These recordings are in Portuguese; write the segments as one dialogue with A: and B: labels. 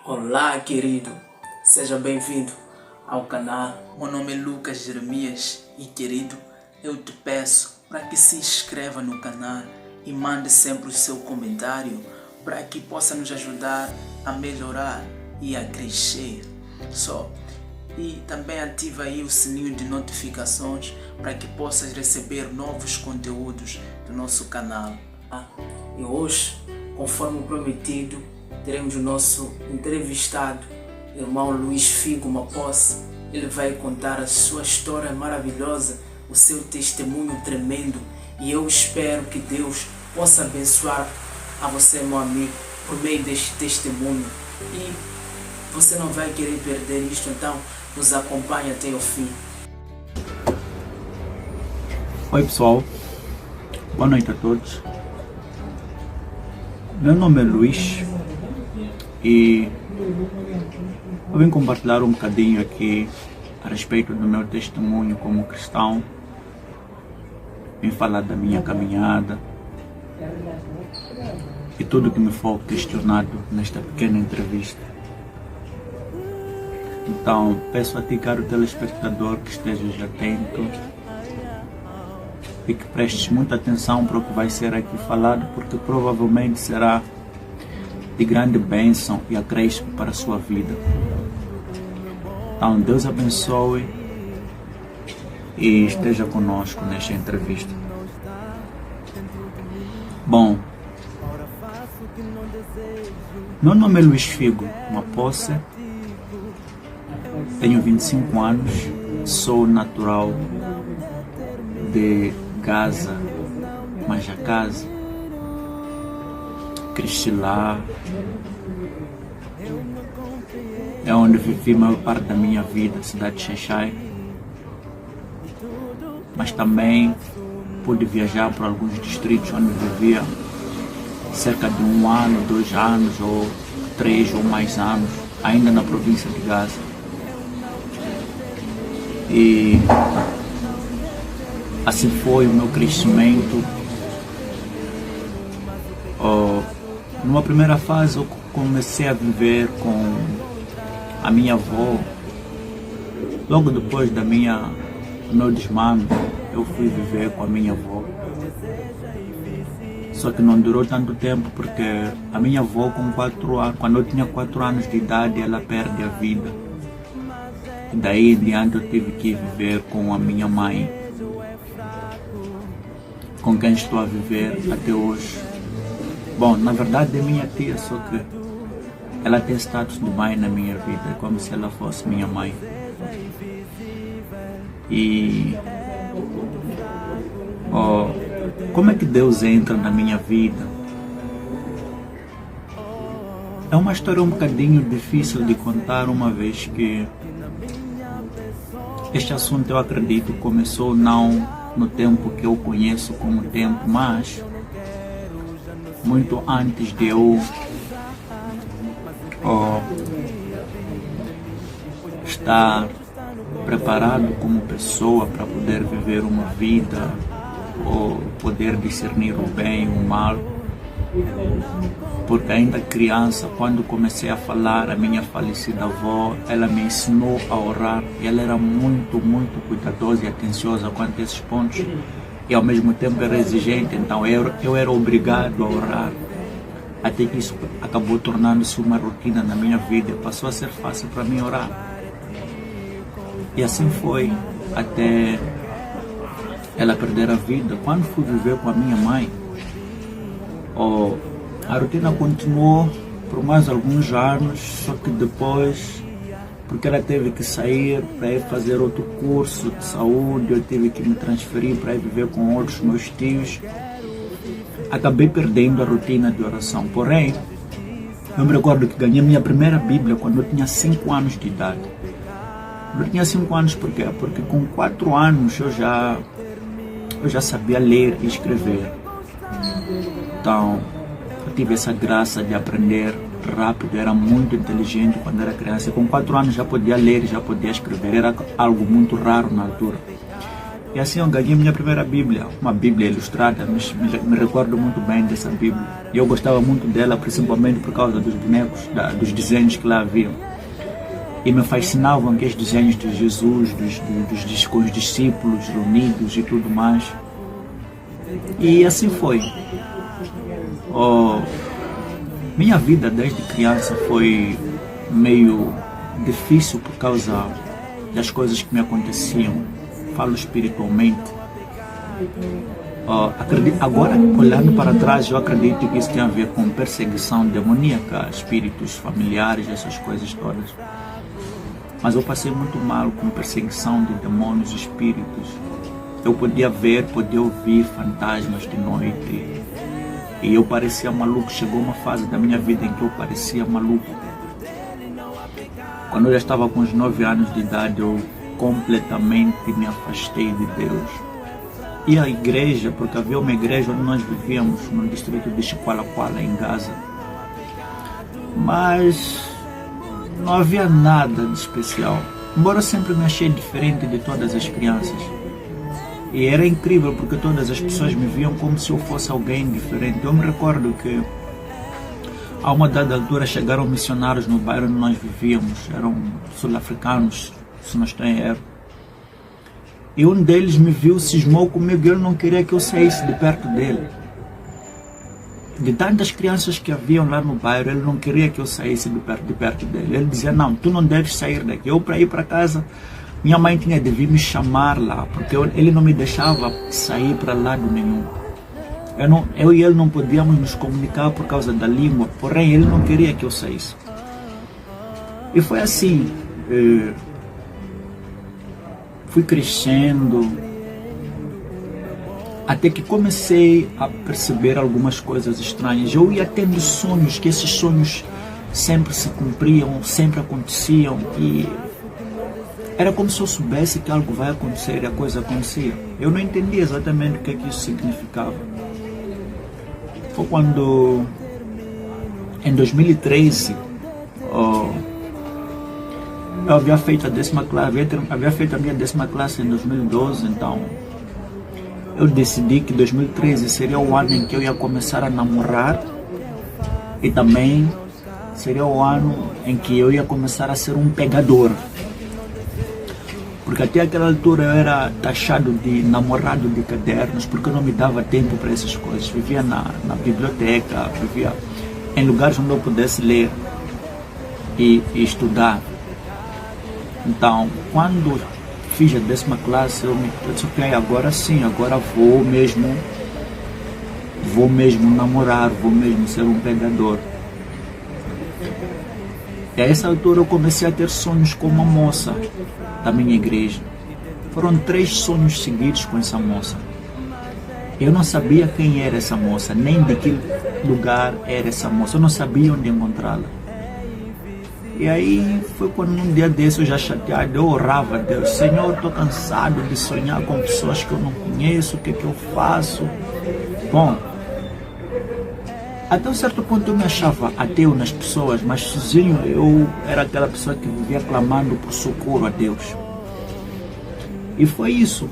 A: Olá, querido, seja bem-vindo ao canal. Meu nome é Lucas Jeremias e, querido, eu te peço para que se inscreva no canal e mande sempre o seu comentário para que possa nos ajudar a melhorar e a crescer. E também ativa aí o sininho de notificações para que possas receber novos conteúdos do nosso canal. E hoje, conforme prometido, teremos o nosso entrevistado, irmão Luiz Figo Maposse. Ele vai contar a sua história maravilhosa, o seu testemunho tremendo, e eu espero que Deus possa abençoar a você, meu amigo, por meio deste testemunho. E você não vai querer perder isto, então nos acompanhe até o fim.
B: Oi pessoal, boa noite a todos. Meu nome é Luiz e eu vim compartilhar um bocadinho aqui a respeito do meu testemunho como cristão. Vim falar da minha caminhada e tudo que me foi questionado nesta pequena entrevista. Então, peço a ti, caro telespectador, que estejas atento e que prestes muita atenção para o que vai ser aqui falado, porque provavelmente será de grande bênção e acréscimo para a sua vida. Então, Deus abençoe e esteja conosco nesta entrevista. Bom, meu nome é Luiz Figo Maposse, tenho 25 anos, sou natural de Gaza, Majacase, cresci lá, é onde vivi a maior parte da minha vida, cidade de Xai-Xai, mas também pude viajar por alguns distritos onde vivia cerca de 1 ano, 2 anos, ou 3 ou mais anos, ainda na província de Gaza. E assim foi o meu crescimento. Numa primeira fase eu comecei a viver com a minha avó. Logo depois do meu desmame, eu fui viver com a minha avó. Só que não durou tanto tempo, porque a minha avó, quando eu tinha 4 anos de idade, ela perde a vida. E daí em diante eu tive que viver com a minha mãe, com quem estou a viver até hoje. Bom, na verdade é minha tia, só que ela tem status de mãe na minha vida, é como se ela fosse minha mãe. E como é que Deus entra na minha vida? É uma história um bocadinho difícil de contar, uma vez que este assunto, eu acredito, começou não no tempo que eu conheço como tempo, mas muito antes de eu estar preparado como pessoa para poder viver uma vida ou poder discernir o bem e o mal. Porque ainda criança, quando comecei a falar, a minha falecida avó, ela me ensinou a orar, e ela era muito cuidadosa e atenciosa quanto a esses pontos, e ao mesmo tempo era exigente. Então eu era obrigado a orar, até que isso acabou tornando-se uma rotina na minha vida, passou a ser fácil para mim orar. E assim foi até ela perder a vida. Quando fui viver com a minha mãe, a rotina continuou por mais alguns anos, só que depois, porque ela teve que sair para ir fazer outro curso de saúde, eu tive que me transferir para ir viver com outros meus tios, acabei perdendo a rotina de oração. Porém, eu me recordo que ganhei minha primeira Bíblia quando eu tinha 5 anos de idade. Eu tinha 5 anos por quê? Porque com 4 anos eu já sabia ler e escrever. Então, eu tive essa graça de aprender rápido, era muito inteligente quando era criança. Com 4 anos já podia ler, já podia escrever, era algo muito raro na altura. E assim eu ganhei minha primeira Bíblia, uma Bíblia ilustrada, me recordo muito bem dessa Bíblia. E eu gostava muito dela, principalmente por causa dos bonecos, dos desenhos que lá haviam. E me fascinavam aqueles desenhos de Jesus, com os discípulos reunidos e tudo mais. E assim foi. Minha vida desde criança foi meio difícil por causa das coisas que me aconteciam. Falo espiritualmente. Agora, olhando para trás, eu acredito que isso tem a ver com perseguição demoníaca, espíritos familiares, essas coisas todas. Mas eu passei muito mal com perseguição de demônios e espíritos. Eu podia ver, podia ouvir fantasmas de noite. E eu parecia maluco. Chegou uma fase da minha vida em que eu parecia maluco. Quando eu já estava com os 9 anos de idade, eu completamente me afastei de Deus. E a igreja, porque havia uma igreja onde nós vivíamos, no distrito de Chiqualaquala, em Gaza. Mas não havia nada de especial. Embora eu sempre me achei diferente de todas as crianças. E era incrível porque todas as pessoas me viam como se eu fosse alguém diferente. Eu me recordo que a uma dada altura chegaram missionários no bairro onde nós vivíamos. Eram sul-africanos, se não estou em erro. E um deles me viu, cismou comigo e ele não queria que eu saísse de perto dele. De tantas crianças que haviam lá no bairro, ele não queria que eu saísse de perto dele. Ele dizia, não, tu não deves sair daqui. Eu, para ir para casa, minha mãe tinha de vir me chamar lá, porque ele não me deixava sair para lado nenhum. Eu e ele não podíamos nos comunicar por causa da língua, porém ele não queria que eu saísse. E foi assim, fui crescendo, até que comecei a perceber algumas coisas estranhas. Eu ia tendo sonhos, que esses sonhos sempre se cumpriam, sempre aconteciam, e era como se eu soubesse que algo vai acontecer e a coisa acontecia. Eu não entendia exatamente o que isso significava. Foi quando, em 2013, eu havia feito a 10ª classe, havia feito a minha 10ª classe em 2012, então eu decidi que 2013 seria o ano em que eu ia começar a namorar e também seria o ano em que eu ia começar a ser um pegador. Porque até aquela altura eu era taxado de namorado de cadernos, porque eu não me dava tempo para essas coisas. Vivia na biblioteca, vivia em lugares onde eu pudesse ler e estudar. Então, quando fiz a 10ª classe, eu disse, ok, agora sim, agora vou mesmo namorar, vou mesmo ser um pegador. E a essa altura eu comecei a ter sonhos com uma moça da minha igreja. Foram 3 sonhos seguidos com essa moça. Eu não sabia quem era essa moça, nem de que lugar era essa moça, eu não sabia onde encontrá-la. E aí foi quando um dia desse eu já chateado, eu orava a Deus, Senhor, estou cansado de sonhar com pessoas que eu não conheço, o que eu faço? Bom, até um certo ponto eu me achava ateu nas pessoas, mas sozinho eu era aquela pessoa que vivia clamando por socorro a Deus. E foi isso.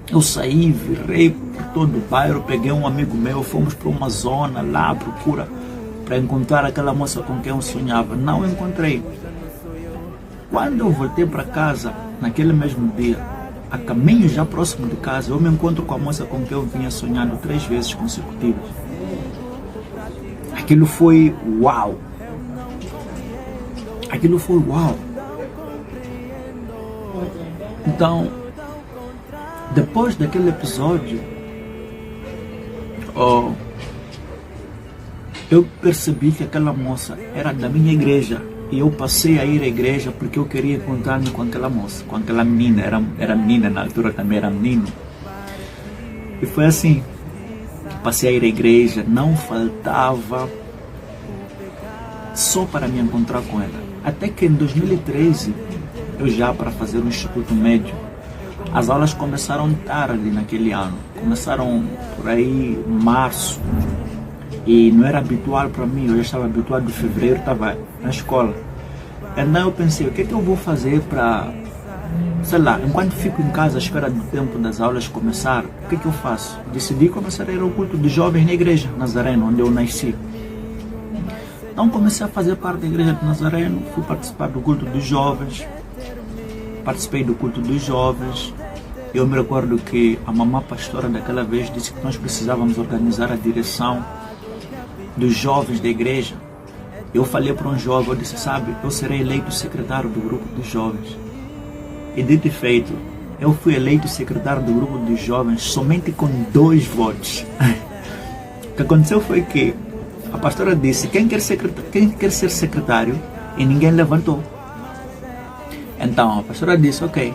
B: Eu saí, virei por todo o bairro, peguei um amigo meu, fomos para uma zona lá à procura para encontrar aquela moça com quem eu sonhava. Não encontrei. Quando eu voltei para casa, naquele mesmo dia, a caminho já próximo de casa, eu me encontro com a moça com quem eu vinha sonhando 3 vezes consecutivas. Aquilo foi uau. Aquilo foi uau. Então, depois daquele episódio, eu percebi que aquela moça era da minha igreja. E eu passei a ir à igreja porque eu queria encontrar-me com aquela moça, com aquela menina. Era menina, na altura também era menino. E foi assim. Passei a ir à igreja, não faltava só para me encontrar com ela. Até que em 2013, eu já para fazer o Instituto Médio, as aulas começaram tarde naquele ano. Começaram por aí em março. E não era habitual para mim, eu já estava habituado em fevereiro, estava na escola. Então eu pensei, o que é que eu vou fazer para sei lá, enquanto fico em casa à espera do tempo das aulas começar, o que eu faço? Decidi começar a ir ao culto de jovens na igreja Nazareno, onde eu nasci. Então comecei a fazer parte da igreja de Nazareno, fui participar do culto dos jovens, participei do culto dos jovens. Eu me recordo que a mamã pastora daquela vez disse que nós precisávamos organizar a direção dos jovens da igreja. Eu falei para um jovem, eu disse, sabe, eu serei eleito secretário do grupo dos jovens. E dito e feito, eu fui eleito secretário do grupo dos jovens somente com 2 votos. O que aconteceu foi que a pastora disse, quem quer ser secretário? E ninguém levantou. Então a pastora disse, ok,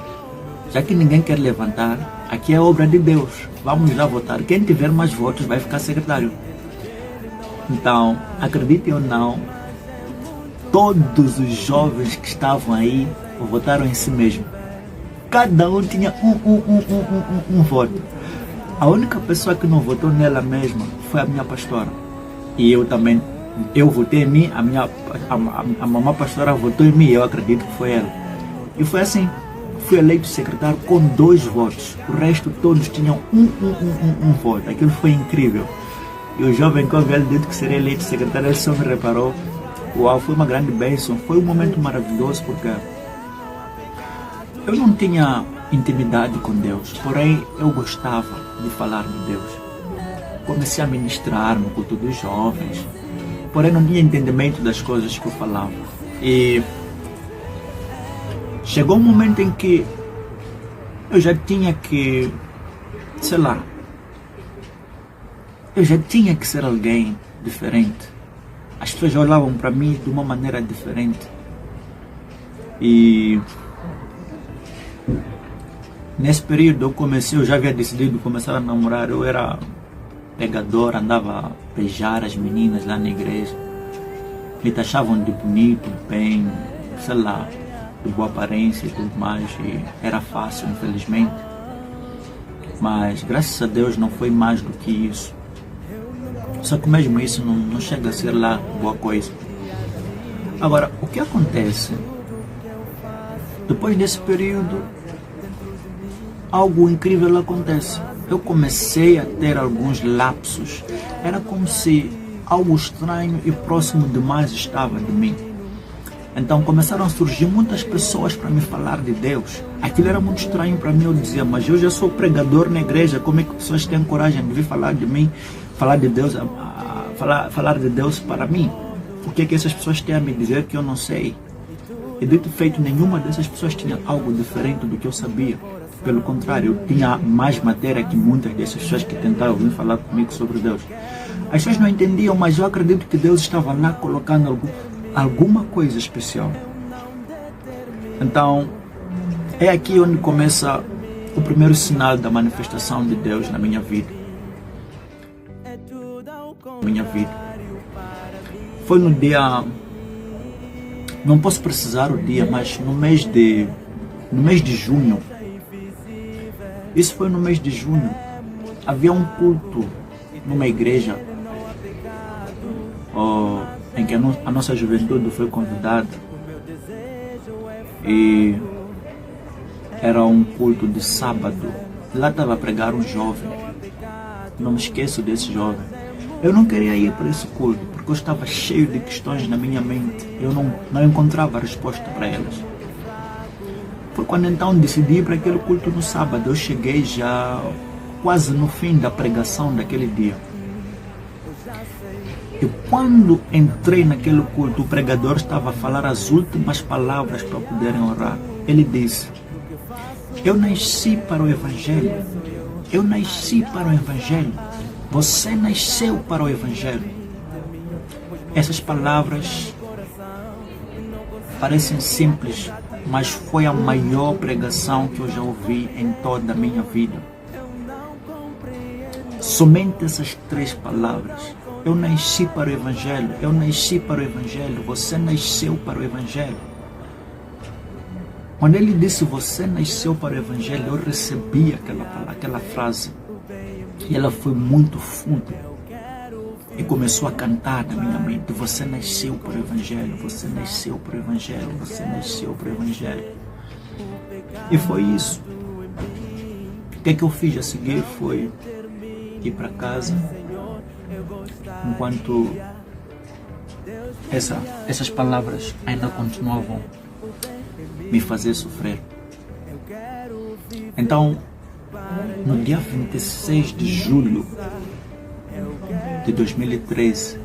B: já que ninguém quer levantar, aqui é obra de Deus, vamos lá votar. Quem tiver mais votos vai ficar secretário. Então, acreditem ou não, todos os jovens que estavam aí votaram em si mesmo. Cada um tinha um voto. A única pessoa que não votou nela mesma foi a minha pastora. E eu também, eu votei em mim, a mamãe pastora votou em mim, eu acredito que foi ela. E foi assim, fui eleito secretário com 2 votos. O resto todos tinham um voto. Aquilo foi incrível. E o jovem que ouviu ele dito que seria eleito secretário, ele só me reparou. Uau, foi uma grande bênção, foi um momento maravilhoso porque eu não tinha intimidade com Deus, porém eu gostava de falar de Deus. Comecei a ministrar no culto dos jovens, porém não tinha entendimento das coisas que eu falava. E chegou um momento em que eu já tinha que, sei lá, eu já tinha que ser alguém diferente. As pessoas olhavam para mim de uma maneira diferente. E nesse período eu já havia decidido começar a namorar. Eu era pegador, andava a beijar as meninas lá na igreja. Me taxavam de bonito, bem, sei lá, de boa aparência e tudo mais. E era fácil, infelizmente. Mas graças a Deus não foi mais do que isso. Só que mesmo isso não chega a ser lá boa coisa. Agora, o que acontece? Depois desse período, algo incrível acontece. Eu comecei a ter alguns lapsos. Era como se algo estranho e próximo demais estava de mim. Então começaram a surgir muitas pessoas para me falar de Deus. Aquilo era muito estranho para mim. Eu dizia, mas eu já sou pregador na igreja. Como é que pessoas têm coragem de vir falar de mim? Falar de Deus, falar de Deus para mim? O que é que essas pessoas têm a me dizer que eu não sei? E dito e feito, nenhuma dessas pessoas tinha algo diferente do que eu sabia. Pelo contrário, eu tinha mais matéria que muitas dessas pessoas que tentaram vir falar comigo sobre Deus. As pessoas não entendiam, mas eu acredito que Deus estava lá colocando alguma coisa especial. Então, é aqui onde começa o primeiro sinal da manifestação de Deus na minha vida. Foi no dia, não posso precisar o dia, mas no mês de junho. Isso foi no mês de junho. Havia um culto numa igreja em que a nossa juventude foi convidada. E era um culto de sábado. Lá estava a pregar um jovem. Não me esqueço desse jovem. Eu não queria ir para esse culto, porque eu estava cheio de questões na minha mente. Eu não encontrava resposta para elas. Foi quando então decidi ir para aquele culto no sábado. Eu cheguei já quase no fim da pregação daquele dia. E quando entrei naquele culto, o pregador estava a falar as últimas palavras para poderem orar. Ele disse, eu nasci para o Evangelho. Eu nasci para o Evangelho. Você nasceu para o Evangelho. Essas palavras parecem simples, mas foi a maior pregação que eu já ouvi em toda a minha vida. Somente essas 3 palavras. Eu nasci para o Evangelho. Eu nasci para o Evangelho. Você nasceu para o Evangelho. Quando ele disse você nasceu para o Evangelho, eu recebi aquela frase. E ela foi muito fundo. E começou a cantar na minha mente. Você nasceu para o Evangelho. Você nasceu para o Evangelho. Você nasceu para o Evangelho. E foi isso. O que é que eu fiz a seguir foi ir para casa, enquanto essas palavras ainda continuavam me fazer sofrer. Então, no dia 26 de julho de 2013,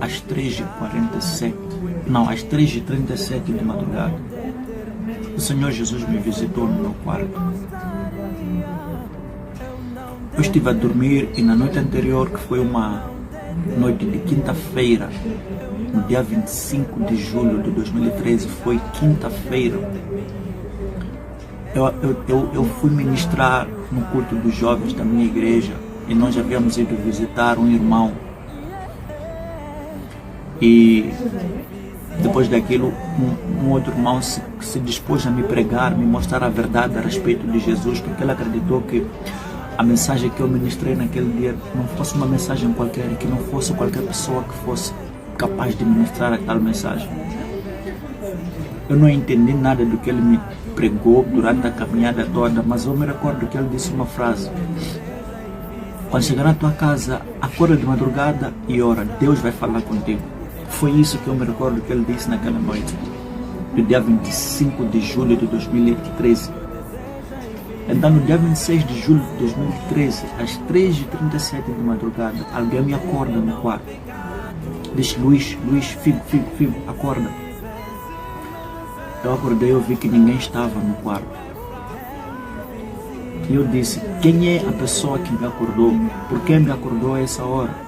B: às 3h37, não, às 3h37 de madrugada, o Senhor Jesus me visitou no meu quarto. Eu estive a dormir e na noite anterior, que foi uma noite de quinta-feira, no dia 25 de julho de 2013, foi quinta-feira, eu fui ministrar no culto dos jovens da minha igreja e nós havíamos ido visitar um irmão. E depois daquilo, um outro irmão se dispôs a me pregar, me mostrar a verdade a respeito de Jesus, porque ele acreditou que a mensagem que eu ministrei naquele dia não fosse uma mensagem qualquer, e que não fosse qualquer pessoa que fosse capaz de ministrar aquela mensagem. Eu não entendi nada do que ele me pregou durante a caminhada toda, mas eu me recordo que ele disse uma frase: quando chegar na tua casa, acorda de madrugada e ora, Deus vai falar contigo. Foi isso que eu me recordo que ele disse naquela noite, do dia 25 de julho de 2013. Então, no dia 26 de julho de 2013, às 3h37 de madrugada, alguém me acorda no quarto. Diz: Luís, filho, acorda. Eu acordei e eu vi que ninguém estava no quarto. E eu disse: quem é a pessoa que me acordou? Por que me acordou a essa hora?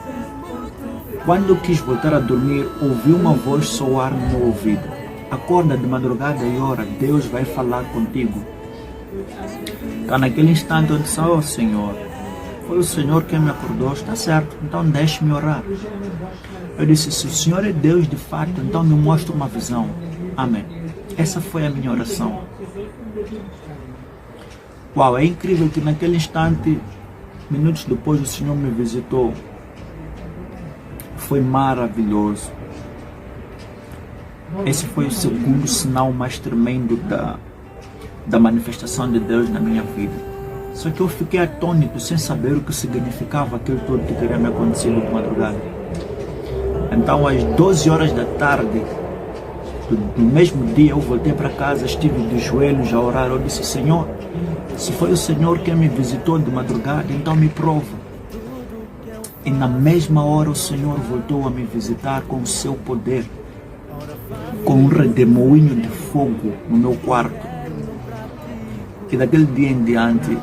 B: Quando eu quis voltar a dormir, ouvi uma voz soar no meu ouvido: acorda de madrugada e ora, Deus vai falar contigo. Então, naquele instante eu disse: oh Senhor, foi o Senhor quem me acordou, está certo, então deixe-me orar. Eu disse: se o Senhor é Deus de fato, então me mostre uma visão. Amém. Essa foi a minha oração. Uau, é incrível que naquele instante, minutos depois, o Senhor me visitou. Foi maravilhoso. Esse foi o segundo sinal mais tremendo da manifestação de Deus na minha vida. Só que eu fiquei atônito, sem saber o que significava aquilo tudo que teria me acontecido de madrugada. Então, às 12 horas da tarde do mesmo dia, eu voltei para casa, estive de joelhos a orar. Eu disse: Senhor, se foi o Senhor quem me visitou de madrugada, então me prova. E na mesma hora o Senhor voltou a me visitar com o seu poder, com um redemoinho de fogo no meu quarto. E daquele dia em diante,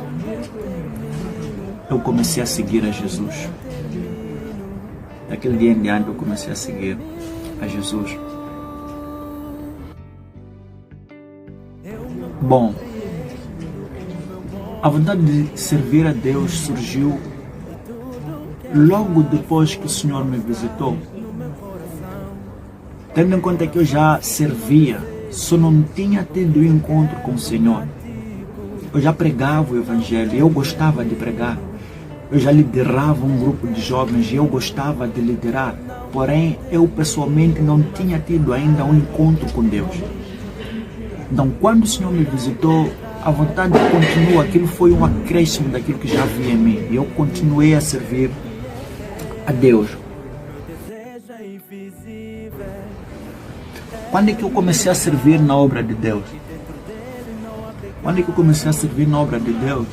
B: eu comecei a seguir a Jesus. Daquele dia em diante, eu comecei a seguir a Jesus. Bom, a vontade de servir a Deus surgiu logo depois que o Senhor me visitou. Tendo em conta que eu já servia, só não tinha tido um encontro com o Senhor. Eu já pregava o Evangelho, eu gostava de pregar. Eu já liderava um grupo de jovens e eu gostava de liderar. Porém, eu pessoalmente não tinha tido ainda um encontro com Deus. Então, quando o Senhor me visitou, a vontade continua. Aquilo foi um acréscimo daquilo que já havia em mim. E eu continuei a servir a Deus. Quando é que eu comecei a servir na obra de Deus? Quando é que eu comecei a servir na obra de Deus?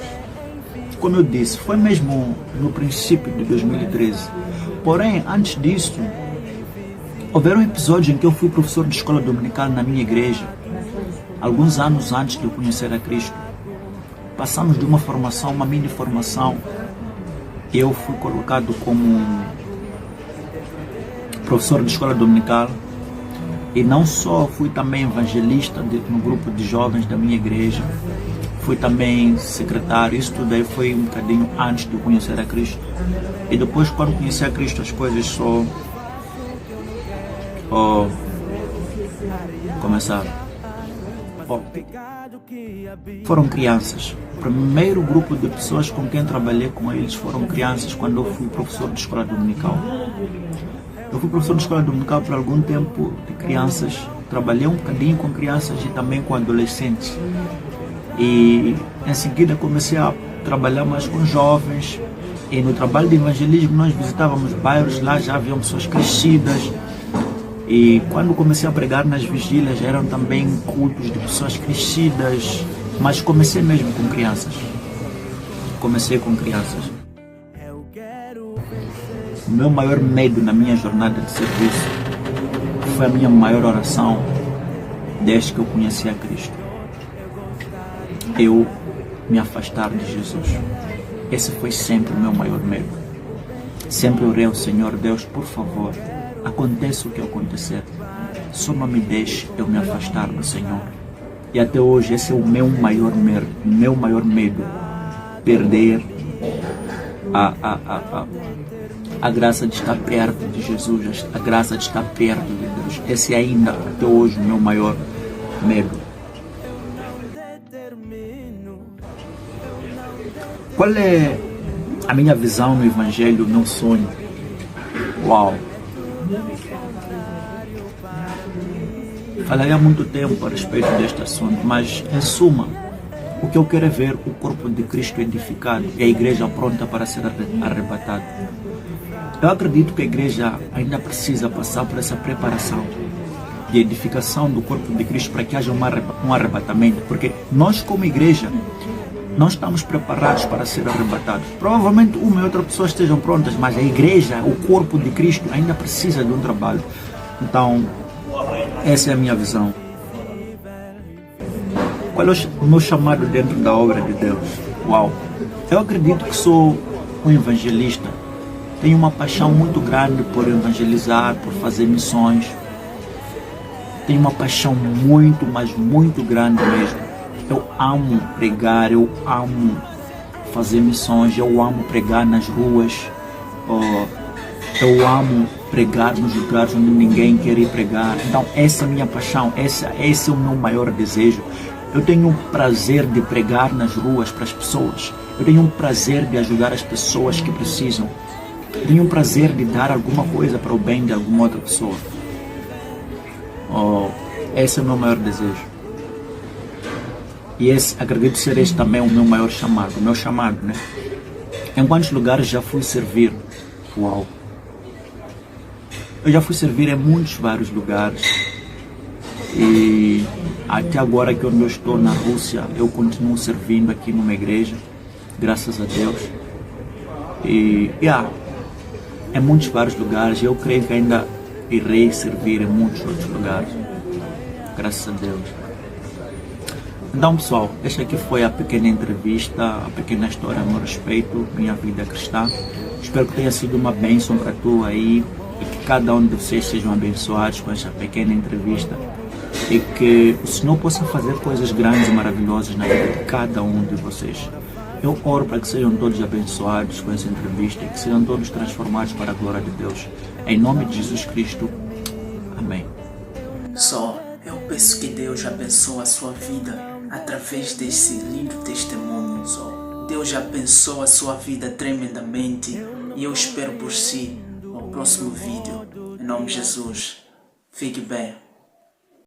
B: Como eu disse, foi mesmo no princípio de 2013. Porém, antes disso, houveram episódios em que eu fui professor de escola dominical na minha igreja, alguns anos antes de eu conhecer a Cristo. Passamos de uma formação, uma mini formação, e eu fui colocado como professor de escola dominical. E não só fui também evangelista no grupo de jovens da minha igreja, fui também secretário. Isso tudo aí foi um bocadinho antes de eu conhecer a Cristo. E depois, quando conheci a Cristo, as coisas só começaram. Foram crianças. O primeiro grupo de pessoas com quem trabalhei com eles foram crianças, quando eu fui professor de escola dominical. Eu fui professor de escola dominical por algum tempo de crianças. Trabalhei um bocadinho com crianças e também com adolescentes. E em seguida comecei a trabalhar mais com jovens. E no trabalho de evangelismo nós visitávamos bairros, lá já haviam pessoas crescidas. E quando comecei a pregar nas vigílias eram também cultos de pessoas crescidas. Mas comecei mesmo com crianças. Comecei com crianças. O meu maior medo na minha jornada de serviço foi a minha maior oração desde que eu conheci a Cristo. Eu me afastar de Jesus. Esse foi sempre o meu maior medo. Sempre orei ao Senhor, Deus, por favor, aconteça o que acontecer, só não me deixe eu me afastar do Senhor. E até hoje esse é o meu maior medo, perder a graça de estar perto de Jesus, a graça de estar perto de Deus. Esse é ainda até hoje o meu maior medo. Qual é a minha visão no Evangelho, o meu sonho? Uau! Falei há muito tempo a respeito deste assunto, mas em suma, o que eu quero é ver o corpo de Cristo edificado e a igreja pronta para ser arrebatada. Eu acredito que a igreja ainda precisa passar por essa preparação de edificação do corpo de Cristo para que haja um arrebatamento, porque nós como igreja não estamos preparados para ser arrebatados. Provavelmente uma e outra pessoa estejam prontas, mas a igreja, o corpo de Cristo ainda precisa de um trabalho. Então, essa é a minha visão. Qual é o meu chamado dentro da obra de Deus? Uau! Eu acredito que sou um evangelista. Tenho uma paixão muito grande por evangelizar, por fazer missões. Tenho uma paixão muito, mas muito grande mesmo. Eu amo pregar, eu amo fazer missões, eu amo pregar nas ruas. Eu amo pregar nos lugares onde ninguém quer ir pregar. Então essa é a minha paixão, esse é o meu maior desejo. Eu tenho um prazer de pregar nas ruas para as pessoas. Eu tenho um prazer de ajudar as pessoas que precisam. Eu tenho um prazer de dar alguma coisa para o bem de alguma outra pessoa. Esse é o meu maior desejo. E acredito ser este também o meu maior chamado. O meu chamado, né? Em quantos lugares já fui servir? Uau! Eu já fui servir em vários lugares. E até agora que onde eu estou na Rússia, eu continuo servindo aqui numa igreja, graças a Deus. E em vários lugares, eu creio que ainda irei servir em muitos outros lugares, graças a Deus. Então pessoal, esta aqui foi a pequena entrevista, a pequena história a meu respeito, minha vida cristã. Espero que tenha sido uma bênção para tu aí e que cada um de vocês sejam abençoados com esta pequena entrevista e que o Senhor possa fazer coisas grandes e maravilhosas na vida de cada um de vocês. Eu oro para que sejam todos abençoados com essa entrevista e que sejam todos transformados para a glória de Deus. Em nome de Jesus Cristo. Amém.
A: Eu peço que Deus abençoe a sua vida através desse lindo testemunho. Deus abençoe a sua vida tremendamente e eu espero por si no próximo vídeo. Em nome de Jesus. Fique bem.